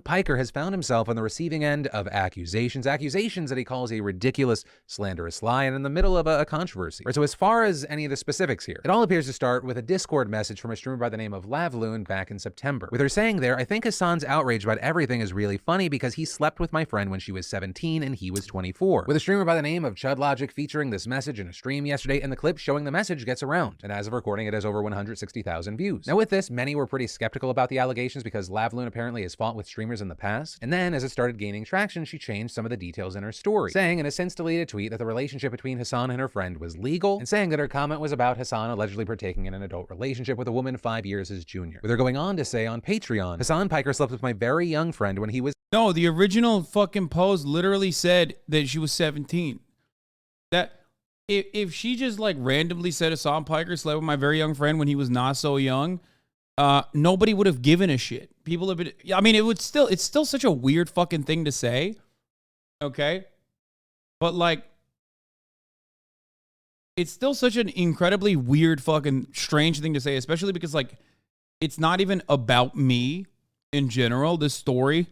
Piker has found himself on the receiving end of accusations that he calls a ridiculous, slanderous lie, and in the middle of a controversy. So as far as any of the specifics here, it all appears to start with a Discord message from a streamer by the name of Lavloon back in September, with her saying there, "I think Hasan's outrage about everything is really funny because he slept with my friend when she was 17 and he was 24. With a streamer by the name of ChudLogic featuring this message in a stream yesterday, and the clip showing the message gets around. And as of recording, it has over 160,000 views. Now with this, many were pretty skeptical about the allegations because Lavloon apparently has fought with streamers in the past. And then as it started gaining traction, she changed some of the details in her story, saying in a since deleted tweet that the relationship between Hasan and her friend was legal, and saying that her comment was about Hasan allegedly partaking in an adult relationship with a woman 5 years his junior. With her going on to say on Patreon, "Hasan Piker slept with my very young friend when he was..." No, the original fucking post literally said that she was 17. That if she just like randomly said Hasan Piker slept with my very young friend when he was not so young, nobody would have given a shit. People have been, I mean, it's still such a weird fucking thing to say. Okay. But like, it's still such an incredibly weird fucking strange thing to say, especially because like, it's not even about me in general, this story.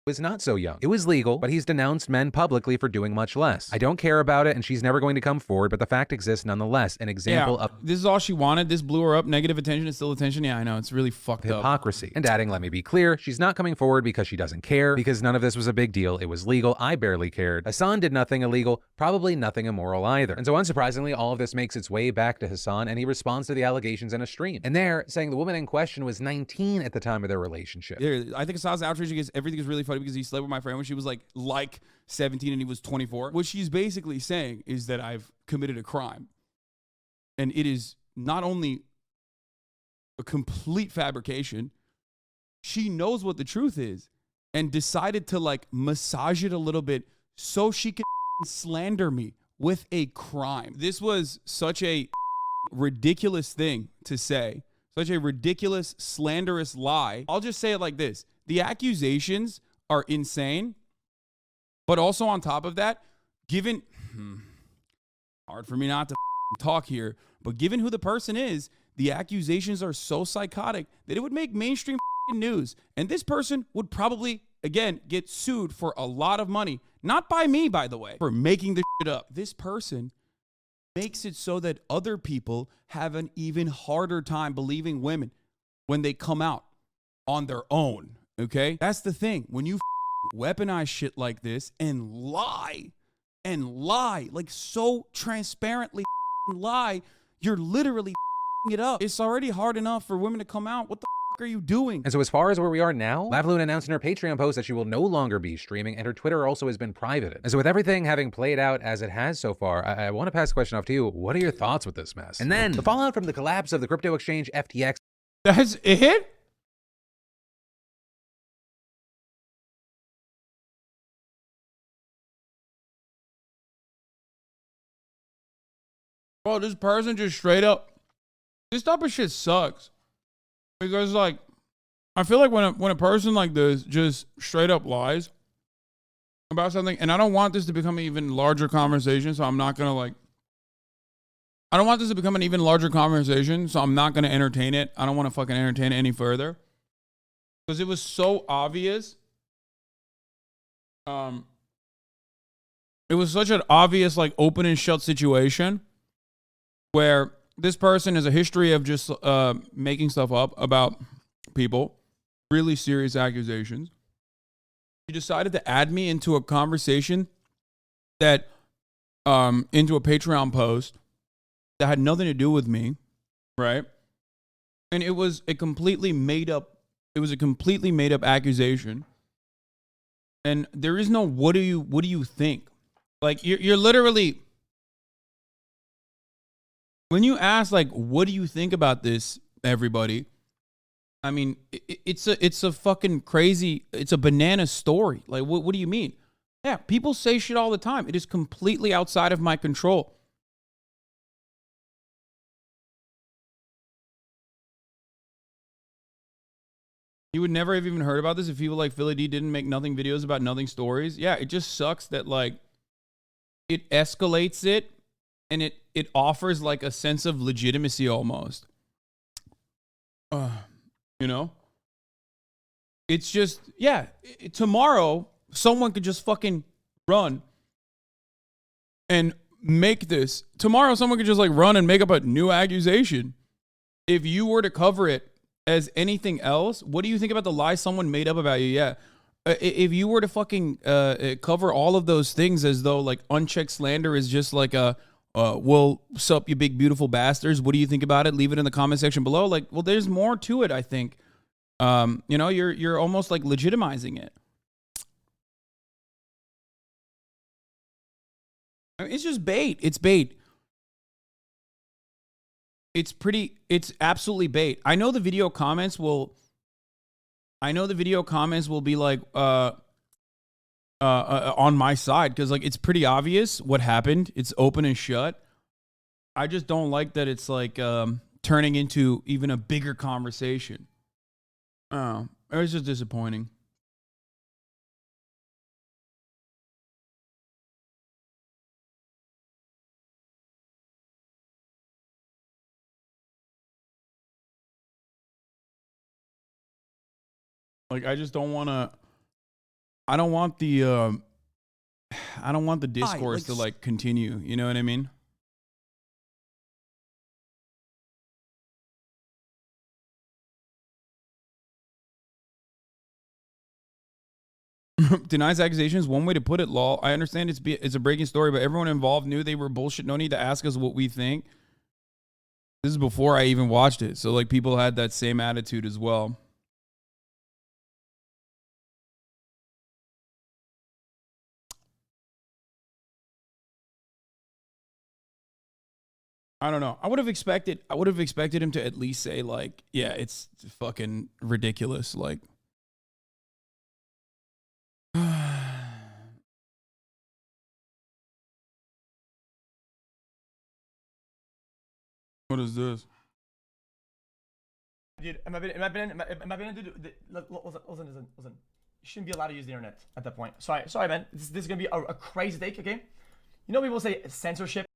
Was not so young. It was legal, but he's denounced men publicly for doing much less. I don't care about it, and she's never going to come forward, but the fact exists nonetheless. An example of... This is all she wanted. This blew her up. Negative attention is still attention. Yeah, I know. It's really fucked up. Hypocrisy. And adding, let me be clear, she's not coming forward because she doesn't care, because none of this was a big deal. It was legal. I barely cared. Hasan did nothing illegal, probably nothing immoral either. And so unsurprisingly, all of this makes its way back to Hasan, and he responds to the allegations in a stream. And there, saying the woman in question was 19 at the time of their relationship. I think Hasan's outrage against everything is really funny because he slept with my friend when she was like 17 and he was 24. What she's basically saying is that I've committed a crime. And it is not only a complete fabrication, she knows what the truth is and decided to like massage it a little bit so she can slander me with a crime. This was such a ridiculous thing to say. Such a ridiculous, slanderous lie. I'll just say it like this. The accusations are insane, but also on top of that, given, hard for me not to talk here, but given who the person is, the accusations are so psychotic that it would make mainstream news. And this person would probably, again, get sued for a lot of money. Not by me, by the way, for making this shit up. This person makes it so that other people have an even harder time believing women when they come out on their own. Okay? That's the thing. When you weaponize shit like this and lie, like so transparently lie, you're literally it up. It's already hard enough for women to come out. What the are you doing? And so as far as where we are now, Lavloon announced in her Patreon post that she will no longer be streaming, and her Twitter also has been privated. And so with everything having played out as it has so far, I want to pass the question off to you. What are your thoughts with this mess? And then the fallout from the collapse of the crypto exchange FTX. That's it? Bro, this person just straight up, this type of shit sucks. Because like, I feel like when a person like this just straight up lies about something, and I don't want this to become an even larger conversation, so I'm not gonna like, I don't want this to become an even larger conversation, so I'm not gonna entertain it. I don't want to fucking entertain it any further. Because it was so obvious. It was such an obvious like open and shut situation where this person has a history of just making stuff up about people, really serious accusations. She decided to add me into a conversation that, into a Patreon post that had nothing to do with me, right? And it was a completely made up accusation. And there is no, what do you think? Like, you're literally, when you ask, like, what do you think about this, everybody? I mean, it's a fucking crazy, it's a banana story. Like, what do you mean? Yeah, people say shit all the time. It is completely outside of my control. You would never have even heard about this if people like Philly D didn't make nothing videos about nothing stories. Yeah, it just sucks that, like, it escalates it. And it offers like a sense of legitimacy almost. You know? It's just, yeah, tomorrow someone could just fucking run and make this. Tomorrow someone could just like run and make up a new accusation. If you were to cover it as anything else, what do you think about the lie someone made up about you? Yeah. If you were to fucking cover all of those things as though like unchecked slander is just like a, well, sup, you big beautiful bastards. What do you think about it? Leave it in the comment section below. Like, well, there's more to it, I think. You know, you're almost like legitimizing it. I mean, it's just bait. It's bait. It's absolutely bait. I know the video comments will be like on my side because like it's pretty obvious what happened. It's open and shut. I just don't like that it's like turning into even a bigger conversation. Oh, it was just disappointing. Like I just don't want to. I don't want the discourse to like continue. You know what I mean? Denies accusations. One way to put it, lol. I understand it's a breaking story, but everyone involved knew they were bullshit. No need to ask us what we think. This is before I even watched it. So like people had that same attitude as well. I don't know. I would have expected him to at least say like, yeah, it's fucking ridiculous. Like, what is this? Dude, in my opinion, dude, listen. You shouldn't be allowed to use the internet at that point. Sorry, man. This is gonna be a crazy take, okay? You know, people say censorship.